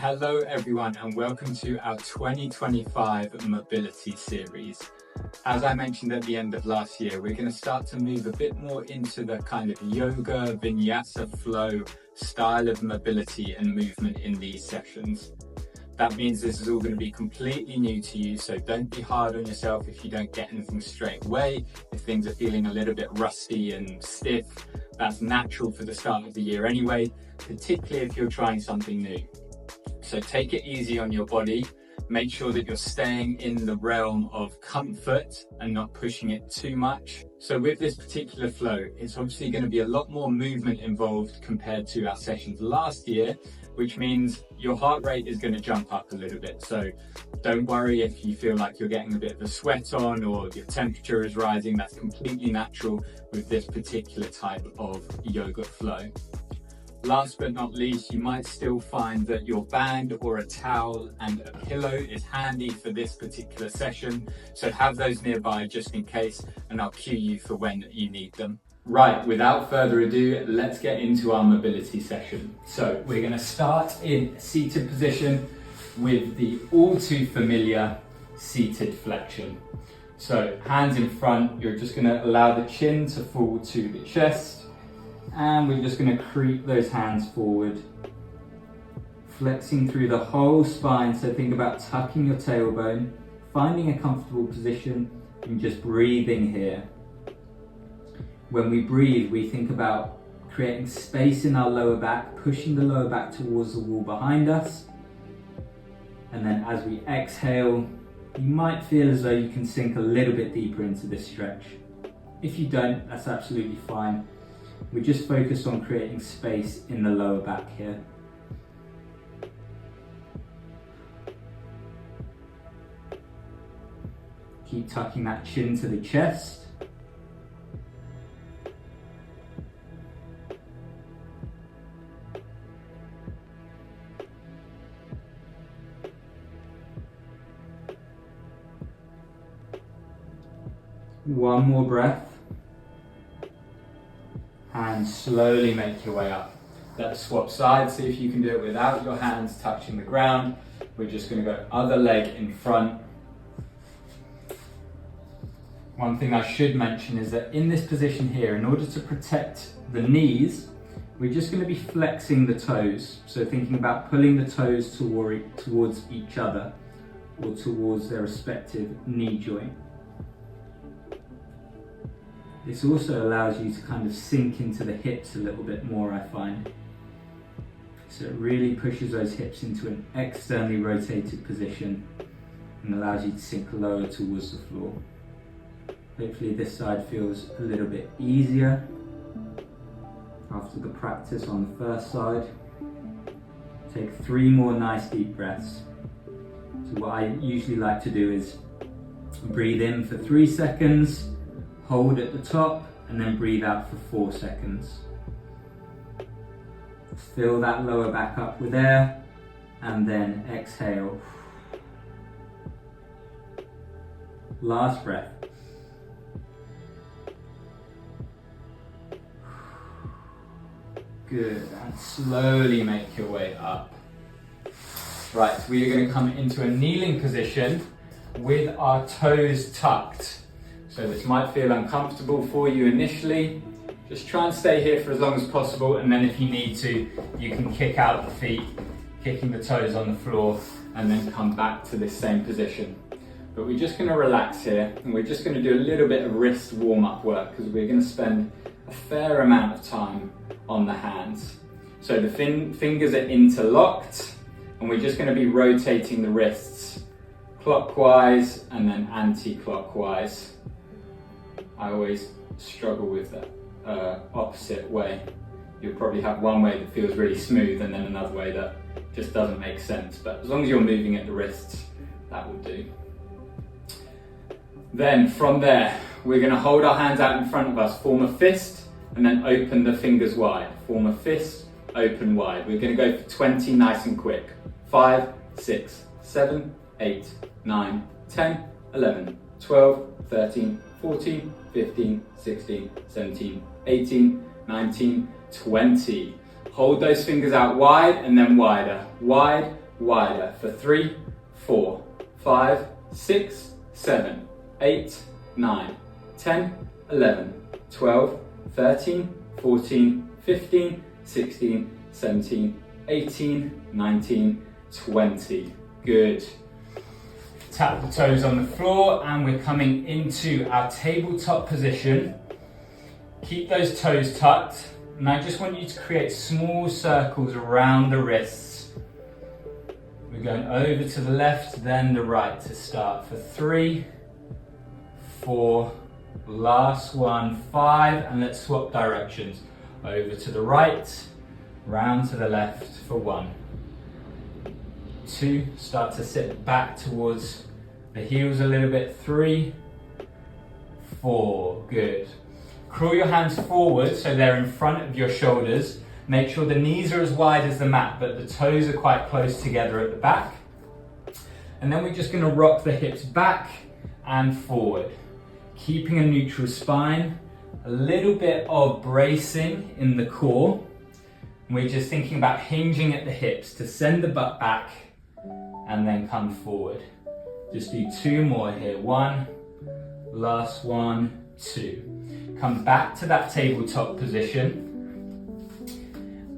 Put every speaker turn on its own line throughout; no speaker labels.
Hello everyone and welcome to our 2025 Mobility series. As I mentioned at the end of last year, we're going to start to move a bit more into the kind of yoga, vinyasa flow style of mobility and movement in these sessions. That means this is all going to be completely new to you, so don't be hard on yourself if you don't get anything straight away. If things are feeling a little bit rusty and stiff, that's natural for the start of the year anyway, particularly if you're trying something new. So take it easy on your body, make sure that you're staying in the realm of comfort and not pushing it too much. So with this particular flow, it's obviously going to be a lot more movement involved compared to our sessions last year, which means your heart rate is going to jump up a little bit. So don't worry if you feel like you're getting a bit of a sweat on or your temperature is rising. That's completely natural with this particular type of yoga flow. Last but not least, you might still find that your band or a towel and a pillow is handy for this particular session. So have those nearby just in case, and I'll cue you for when you need them. Right, without further ado, let's get into our mobility session. So we're going to start in seated position with the all too familiar seated flexion. So hands in front, you're just going to allow the chin to fall to the chest. And we're just going to creep those hands forward, flexing through the whole spine. So think about tucking your tailbone, finding a comfortable position and just breathing here. When we breathe, we think about creating space in our lower back, pushing the lower back towards the wall behind us. And then as we exhale, you might feel as though you can sink a little bit deeper into this stretch. If you don't, that's absolutely fine. We're just focused on creating space in the lower back here. Keep tucking that chin to the chest. One more breath. And slowly make your way up. Let's swap sides, see if you can do it without your hands touching the ground. We're just going to go other leg in front. One thing I should mention is that in this position here, in order to protect the knees, we're just going to be flexing the toes. So thinking about pulling the toes towards each other or towards their respective knee joint. This also allows you to kind of sink into the hips a little bit more, I find. So it really pushes those hips into an externally rotated position and allows you to sink lower towards the floor. Hopefully this side feels a little bit easier after the practice on the first side. Take 3 more nice deep breaths. So what I usually like to do is breathe in for 3 seconds, hold at the top, and then breathe out for 4 seconds. Fill that lower back up with air, and then exhale. Last breath. Good, and slowly make your way up. Right, so we are going to come into a kneeling position with our toes tucked. So this might feel uncomfortable for you initially. Just try and stay here for as long as possible, and then if you need to, you can kick out the feet, kicking the toes on the floor, and then come back to this same position. But we're just going to relax here, and we're just going to do a little bit of wrist warm-up work, because we're going to spend a fair amount of time on the hands. So the fingers are interlocked, and we're just going to be rotating the wrists clockwise and then anti-clockwise. I always struggle with that opposite way. You'll probably have one way that feels really smooth and then another way that just doesn't make sense. But as long as you're moving at the wrists, that will do. Then from there, we're going to hold our hands out in front of us, form a fist, and then open the fingers wide. Form a fist, open wide. We're going to go for 20 nice and quick. 5, 6, 7, 8, 9, 10, 11, 12, 13, 14, 15, 16, 17, 18, 19, 20. Hold those fingers out wide and then wider. Wide, wider for 3, 4, 5, 6, 7, 8, 9, 10, 11, 12, 13, 14, 15, 16, 17, 18, 19, 20. Good. Tap the toes on the floor and we're coming into our tabletop position. Keep those toes tucked, and I just want you to create small circles around the wrists. We're going over to the left, then the right to start for 3, 4, last one, 5, and let's swap directions. Over to the right, round to the left for 1, 2, start to sit back towards the heels a little bit, 3, 4, good. Crawl your hands forward so they're in front of your shoulders. Make sure the knees are as wide as the mat, but the toes are quite close together at the back. And then we're just going to rock the hips back and forward, keeping a neutral spine, a little bit of bracing in the core. We're just thinking about hinging at the hips to send the butt back and then come forward. Just do 2 more here. 1, last 1, 2. Come back to that tabletop position.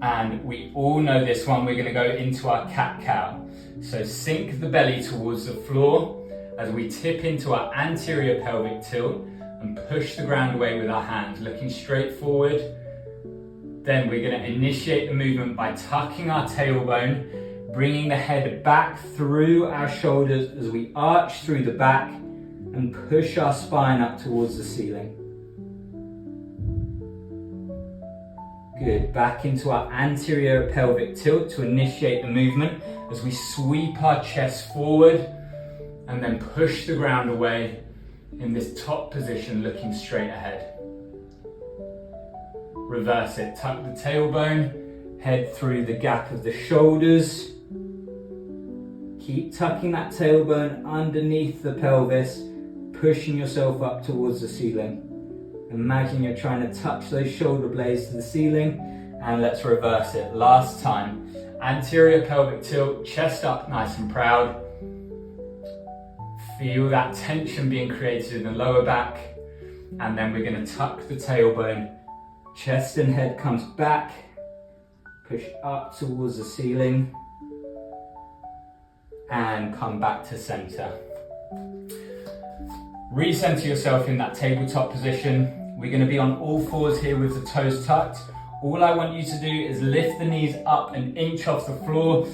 And we all know this one, we're going to go into our cat-cow. So sink the belly towards the floor as we tip into our anterior pelvic tilt and push the ground away with our hands, looking straight forward. Then we're going to initiate the movement by tucking our tailbone, bringing the head back through our shoulders as we arch through the back and push our spine up towards the ceiling. Good, back into our anterior pelvic tilt to initiate the movement as we sweep our chest forward and then push the ground away in this top position, looking straight ahead. Reverse it, tuck the tailbone, head through the gap of the shoulders. Keep tucking that tailbone underneath the pelvis, pushing yourself up towards the ceiling. Imagine you're trying to touch those shoulder blades to the ceiling, and let's reverse it. Last time. Anterior pelvic tilt, chest up nice and proud. Feel that tension being created in the lower back, and then we're going to tuck the tailbone. Chest and head comes back, push up towards the ceiling, and come back to center. Recenter yourself in that tabletop position. We're going to be on all fours here with the toes tucked. All I want you to do is lift the knees up an inch off the floor,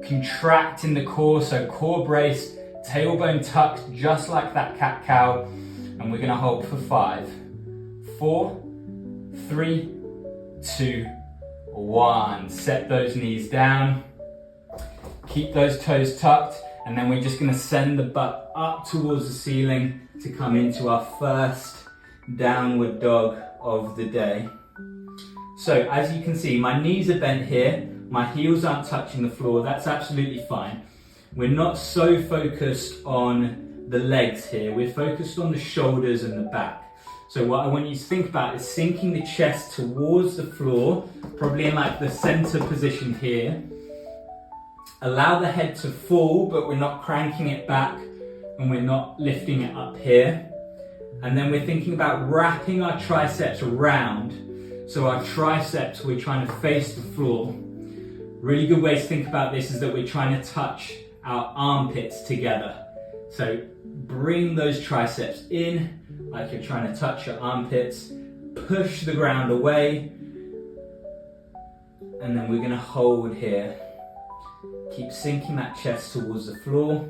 contract in the core, so core braced, tailbone tucked just like that cat-cow, and we're going to hold for 5, 4, 3, 2, 1. Set those knees down, keep those toes tucked, and then we're just going to send the butt up towards the ceiling to come into our first downward dog of the day. So as you can see, my knees are bent here, my heels aren't touching the floor, that's absolutely fine. We're not so focused on the legs here, we're focused on the shoulders and the back. So what I want you to think about is sinking the chest towards the floor, probably in like the center position here. Allow the head to fall, but we're not cranking it back and we're not lifting it up here. And then we're thinking about wrapping our triceps around. So our triceps, we're trying to face the floor. Really good way to think about this is that we're trying to touch our armpits together. So bring those triceps in, like you're trying to touch your armpits. Push the ground away. And then we're going to hold here. Keep sinking that chest towards the floor.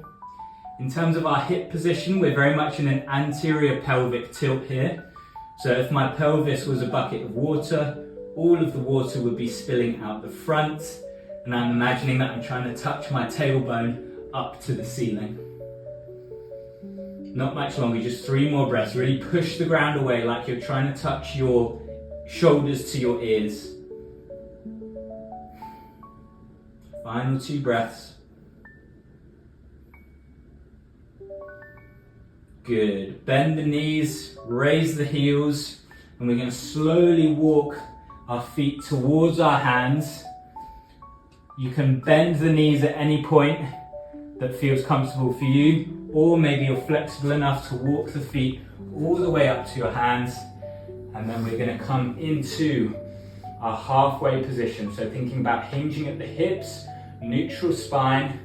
In terms of our hip position, we're very much in an anterior pelvic tilt here. So if my pelvis was a bucket of water, all of the water would be spilling out the front. And I'm imagining that I'm trying to touch my tailbone up to the ceiling. Not much longer, just 3 more breaths. Really push the ground away like you're trying to touch your shoulders to your ears. Final 2 breaths. Good. Bend the knees, raise the heels, and we're going to slowly walk our feet towards our hands. You can bend the knees at any point that feels comfortable for you, or maybe you're flexible enough to walk the feet all the way up to your hands. And then we're going to come into our halfway position. So thinking about hinging at the hips, neutral spine,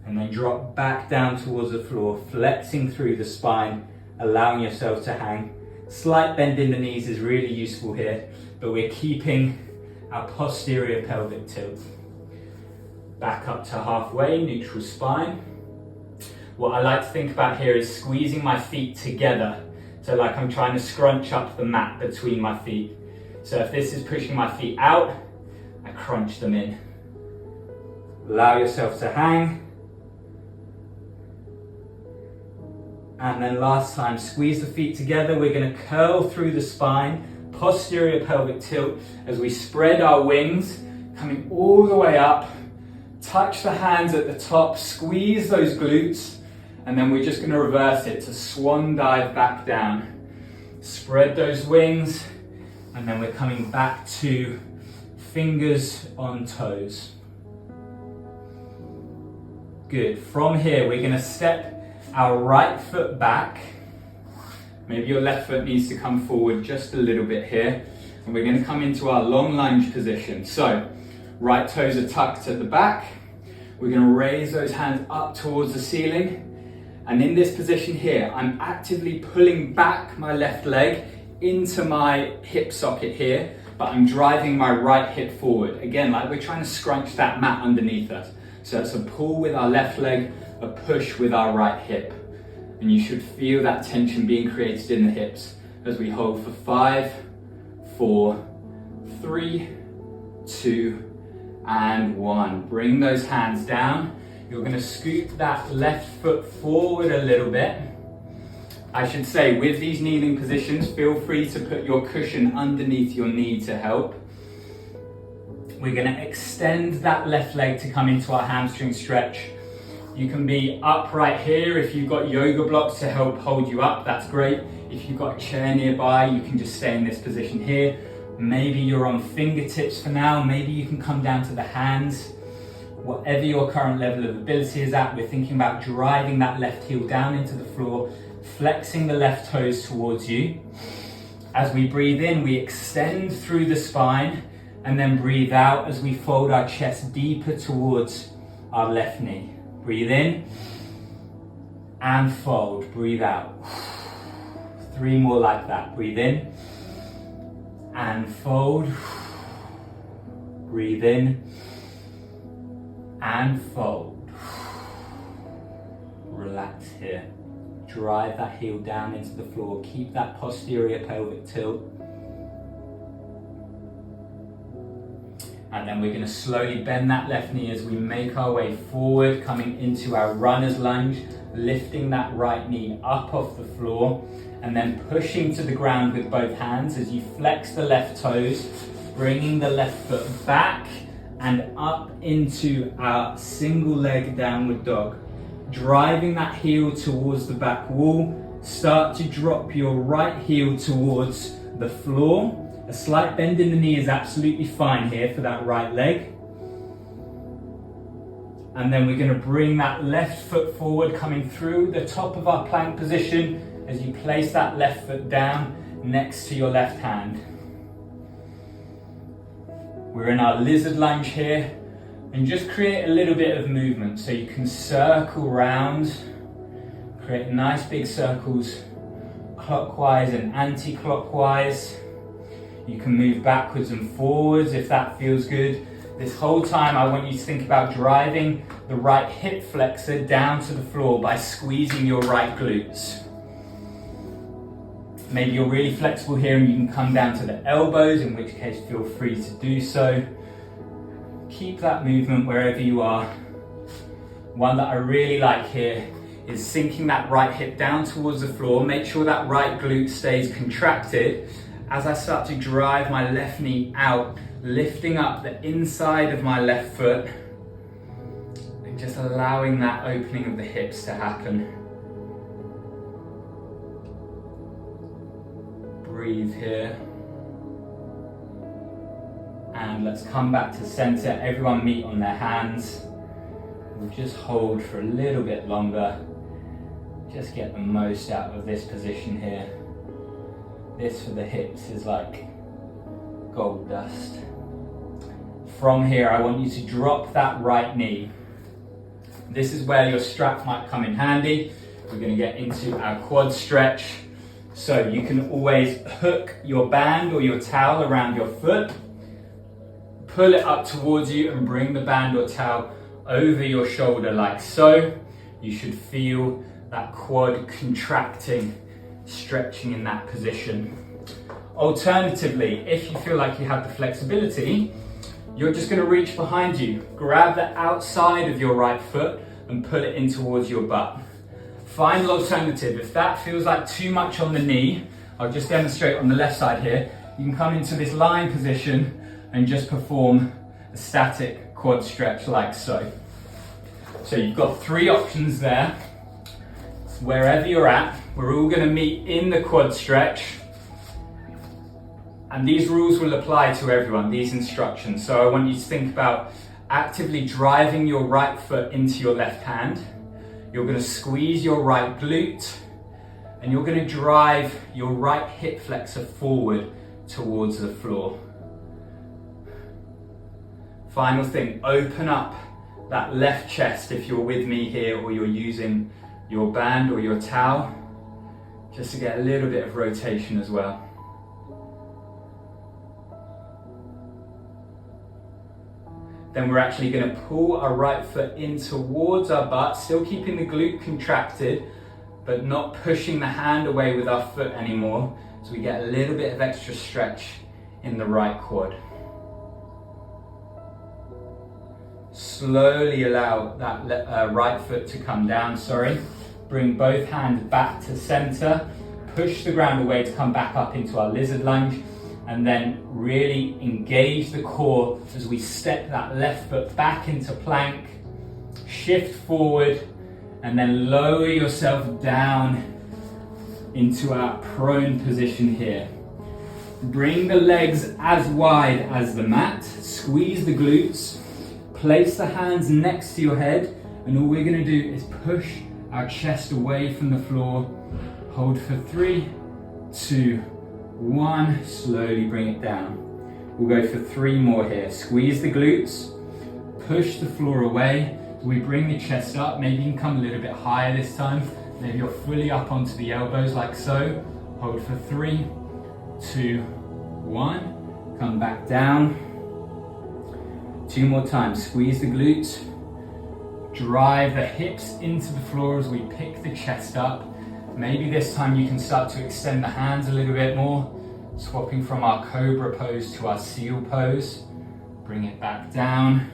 and then drop back down towards the floor, flexing through the spine, allowing yourself to hang. Slight bend in the knees is really useful here, but we're keeping our posterior pelvic tilt. Back up to halfway, neutral spine. What I like to think about here is squeezing my feet together. So like I'm trying to scrunch up the mat between my feet. So if this is pushing my feet out, I crunch them in. Allow yourself to hang. And then last time, squeeze the feet together. We're going to curl through the spine, posterior pelvic tilt as we spread our wings, coming all the way up. Touch the hands at the top, squeeze those glutes, and then we're just going to reverse it to swan dive back down. Spread those wings, and then we're coming back to fingers on toes. Good. From here, we're going to step our right foot back. Maybe your left foot needs to come forward just a little bit here, and we're going to come into our long lunge position. So, right toes are tucked at the back. We're going to raise those hands up towards the ceiling. And in this position here, I'm actively pulling back my left leg into my hip socket here, but I'm driving my right hip forward. Again, like we're trying to scrunch that mat underneath us. So it's a pull with our left leg, a push with our right hip. And you should feel that tension being created in the hips as we hold for 5, 4, 3, 2, and 1. Bring those hands down. You're going to scoop that left foot forward a little bit. I should say, with these kneeling positions, feel free to put your cushion underneath your knee to help. We're going to extend that left leg to come into our hamstring stretch. You can be upright here. If you've got yoga blocks to help hold you up, that's great. If you've got a chair nearby, you can just stay in this position here. Maybe you're on fingertips for now. Maybe you can come down to the hands. Whatever your current level of ability is at, we're thinking about driving that left heel down into the floor, flexing the left toes towards you. As we breathe in, we extend through the spine, and then breathe out as we fold our chest deeper towards our left knee. Breathe in and fold. Breathe out. 3 more like that. Breathe in and fold. Breathe in and fold. Relax here. Drive that heel down into the floor. Keep that posterior pelvic tilt. And then we're going to slowly bend that left knee as we make our way forward, coming into our runner's lunge, lifting that right knee up off the floor, and then pushing to the ground with both hands as you flex the left toes, bringing the left foot back and up into our single leg downward dog. Driving that heel towards the back wall, start to drop your right heel towards the floor. A slight bend in the knee is absolutely fine here for that right leg. And then we're going to bring that left foot forward, coming through the top of our plank position as you place that left foot down next to your left hand. We're in our lizard lunge here, and just create a little bit of movement so you can circle round, create nice big circles clockwise and anti-clockwise. You can move backwards and forwards if that feels good. This whole time I want you to think about driving the right hip flexor down to the floor by squeezing your right glutes. Maybe you're really flexible here and you can come down to the elbows, in which case feel free to do so. Keep that movement wherever you are. One that I really like here is sinking that right hip down towards the floor. Make sure that right glute stays contracted as I start to drive my left knee out, lifting up the inside of my left foot and just allowing that opening of the hips to happen. Breathe here And let's come back to center. Everyone meet on their hands. We'll just hold for a little bit longer. Just get the most out of this position here. This for the hips is like gold dust. From here, I want you to drop that right knee. This is where your strap might come in handy. We're going to get into our quad stretch. So you can always hook your band or your towel around your foot, pull it up towards you and bring the band or towel over your shoulder like so. You should feel that quad contracting, stretching in that position. Alternatively, if you feel like you have the flexibility, you're just going to reach behind you, grab the outside of your right foot and pull it in towards your butt. Final alternative, if that feels like too much on the knee, I'll just demonstrate on the left side here. You can come into this lying position and just perform a static quad stretch like so. So you've got 3 options there. Wherever you're at, we're all going to meet in the quad stretch. And these rules will apply to everyone, these instructions. So I want you to think about actively driving your right foot into your left hand. You're going to squeeze your right glute and you're going to drive your right hip flexor forward towards the floor. Final thing, open up that left chest if you're with me here or you're using your band or your towel, just to get a little bit of rotation as well. Then we're actually going to pull our right foot in towards our butt, still keeping the glute contracted, but not pushing the hand away with our foot anymore. So we get a little bit of extra stretch in the right quad. Slowly allow that right foot to come down, Bring both hands back to center. Push the ground away to come back up into our lizard lunge. And then really engage the core as we step that left foot back into plank, shift forward, and then lower yourself down into our prone position here. Bring the legs as wide as the mat, squeeze the glutes, place the hands next to your head, and all we're going to do is push our chest away from the floor. Hold for 3, 2, 1, slowly bring it down. We'll go for 3 more here. Squeeze the glutes, push the floor away. We bring the chest up. Maybe you can come a little bit higher this time. Maybe you're fully up onto the elbows like so. Hold for 3, 2, 1. Come back down. 2 more times. Squeeze the glutes. Drive the hips into the floor as we pick the chest up. Maybe this time you can start to extend the hands a little bit more, swapping from our cobra pose to our seal pose. Bring it back down.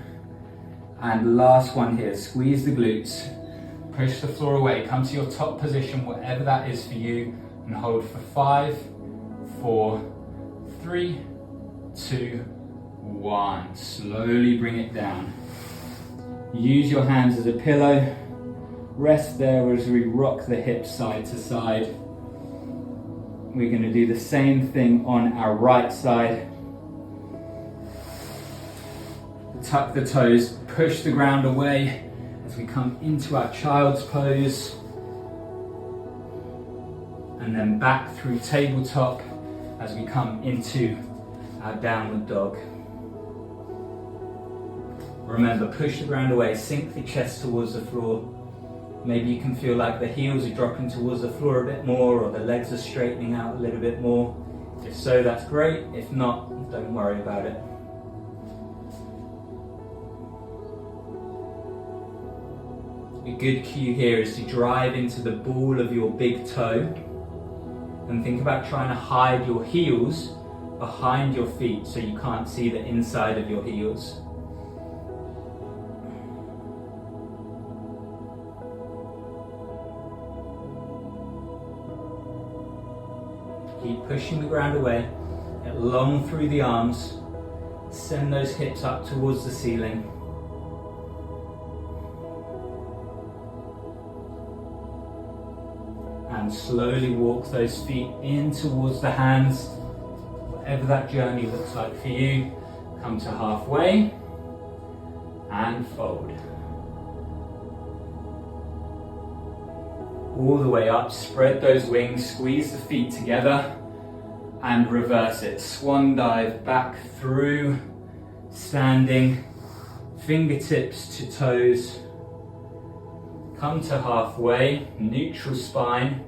And last one here, squeeze the glutes. Push the floor away, come to your top position, whatever that is for you, and hold for 5, 4, 3, 2, 1. Slowly bring it down. Use your hands as a pillow. Rest there as we rock the hips side to side. We're going to do the same thing on our right side. Tuck the toes, push the ground away as we come into our child's pose. And then back through tabletop as we come into our downward dog. Remember, push the ground away, sink the chest towards the floor. Maybe you can feel like the heels are dropping towards the floor a bit more, or the legs are straightening out a little bit more. If so, that's great. If not, don't worry about it. A good cue here is to drive into the ball of your big toe and think about trying to hide your heels behind your feet so you can't see the inside of your heels. Keep pushing the ground away, get long through the arms, send those hips up towards the ceiling. And slowly walk those feet in towards the hands, whatever that journey looks like for you. Come to halfway and fold. All the way up, spread those wings, squeeze the feet together and reverse it. Swan dive back through, standing, fingertips to toes. Come to halfway, neutral spine,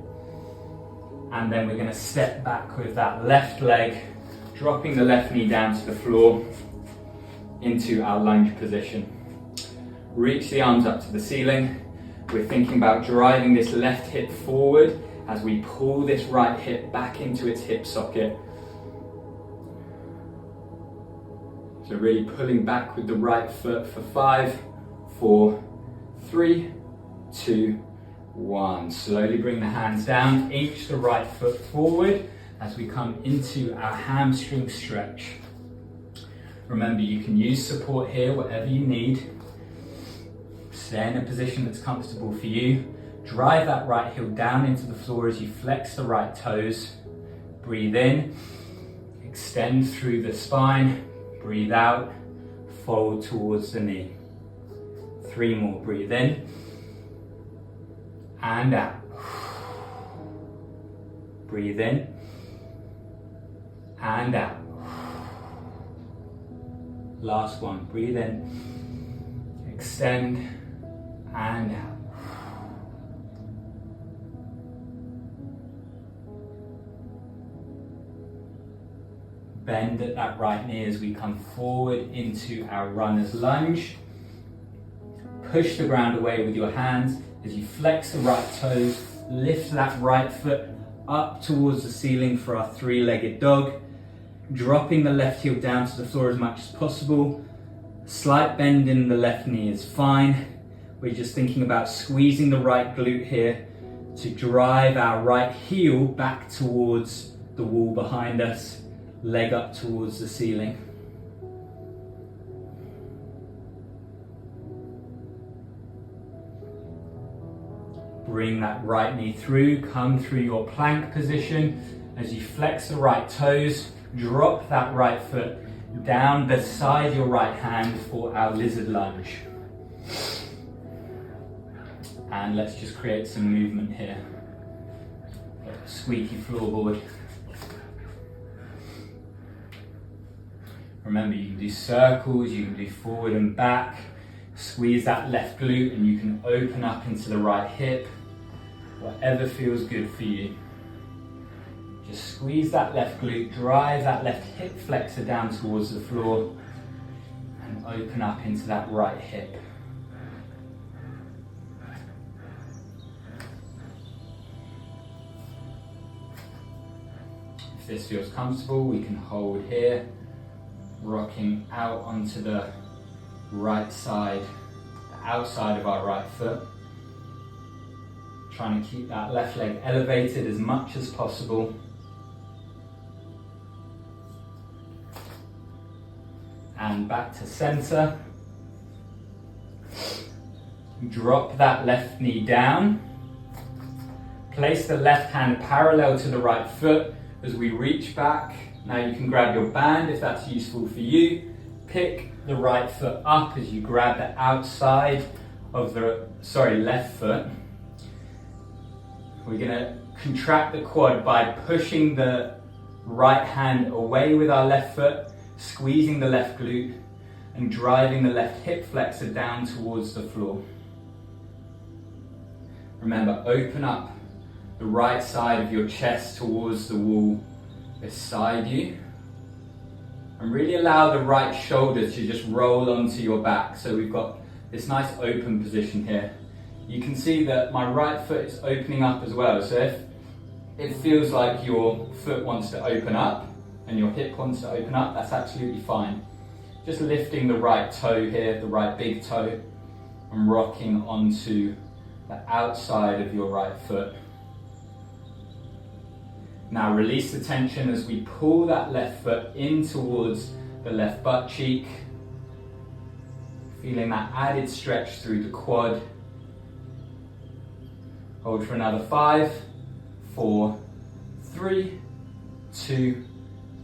and then we're going to step back with that left leg, dropping the left knee down to the floor into our lunge position. Reach the arms up to the ceiling. We're thinking about driving this left hip forward as we pull this right hip back into its hip socket. So really pulling back with the right foot for 5, 4, 3, 2, 1. Slowly bring the hands down, inch the right foot forward as we come into our hamstring stretch. Remember, you can use support here, whatever you need. Stay in a position that's comfortable for you. Drive that right heel down into the floor as you flex the right toes. Breathe in, extend through the spine. Breathe out, fold towards the knee. 3 more, breathe in and out. Breathe in and out. Last one, breathe in, extend and out. Bend at that right knee as we come forward into our runner's lunge. Push the ground away with your hands as you flex the right toes, lift that right foot up towards the ceiling for our 3-legged dog, dropping the left heel down to the floor as much as possible. Slight bend in the left knee is fine. We're just thinking about squeezing the right glute here to drive our right heel back towards the wall behind us, leg up towards the ceiling. Bring that right knee through, come through your plank position as you flex the right toes, drop that right foot down beside your right hand for our lizard lunge. And let's just create some movement here. Squeaky floorboard. Remember, you can do circles, you can do forward and back. Squeeze that left glute and you can open up into the right hip. Whatever feels good for you. Just squeeze that left glute, drive that left hip flexor down towards the floor and open up into that right hip. If this feels comfortable, we can hold here, rocking out onto the right side, the outside of our right foot. Trying to keep that left leg elevated as much as possible. And back to center. Drop that left knee down. Place the left hand parallel to the right foot as we reach back. Now you can grab your band if that's useful for you. Pick the right foot up as you grab the outside of the, left foot. We're going to contract the quad by pushing the right hand away with our left foot, squeezing the left glute, and driving the left hip flexor down towards the floor. Remember, open up the right side of your chest towards the wall beside you. And really allow the right shoulder to just roll onto your back. So we've got this nice open position here. You can see that my right foot is opening up as well. So if it feels like your foot wants to open up and your hip wants to open up, that's absolutely fine. Just lifting the right toe here, the right big toe, and rocking onto the outside of your right foot. Now release the tension as we pull that left foot in towards the left butt cheek. Feeling that added stretch through the quad. Hold for another 5, 4, 3, 2,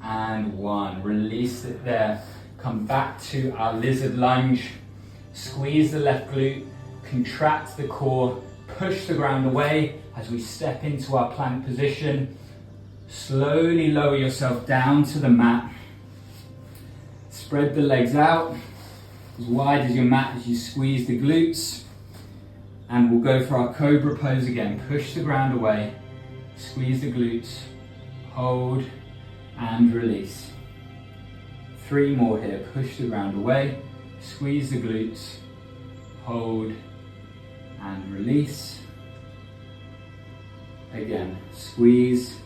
and 1. Release it there. Come back to our lizard lunge. Squeeze the left glute, contract the core, push the ground away as we step into our plank position. Slowly lower yourself down to the mat. Spread the legs out as wide as your mat as you squeeze the glutes. And we'll go for our cobra pose again. Push the ground away, squeeze the glutes, hold and release. 3 more here. Push the ground away, squeeze the glutes, hold and release. Again, squeeze,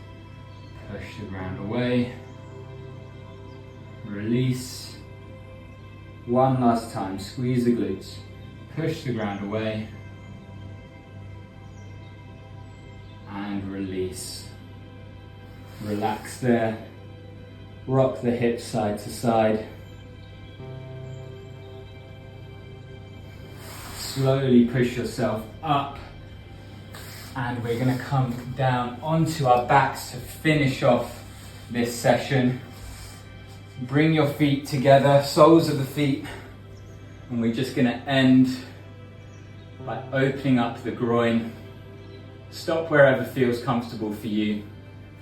push the ground away, release. One last time, squeeze the glutes, push the ground away, and release. Relax there. Rock the hips side to side. Slowly push yourself up. And we're going to come down onto our backs to finish off this session. Bring your feet together, soles of the feet. And we're just going to end by opening up the groin. Stop wherever feels comfortable for you.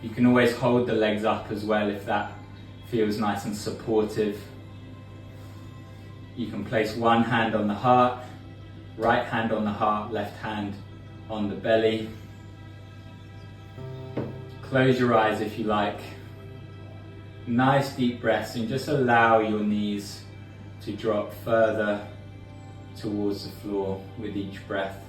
You can always hold the legs up as well if that feels nice and supportive. You can place one hand on the heart, right hand on the heart, left hand on the belly. Close your eyes if you like. Nice deep breaths and just allow your knees to drop further towards the floor with each breath.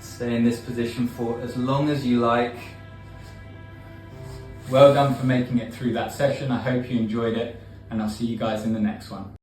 Stay in this position for as long as you like. Well done for making it through that session. I hope you enjoyed it, and I'll see you guys in the next one.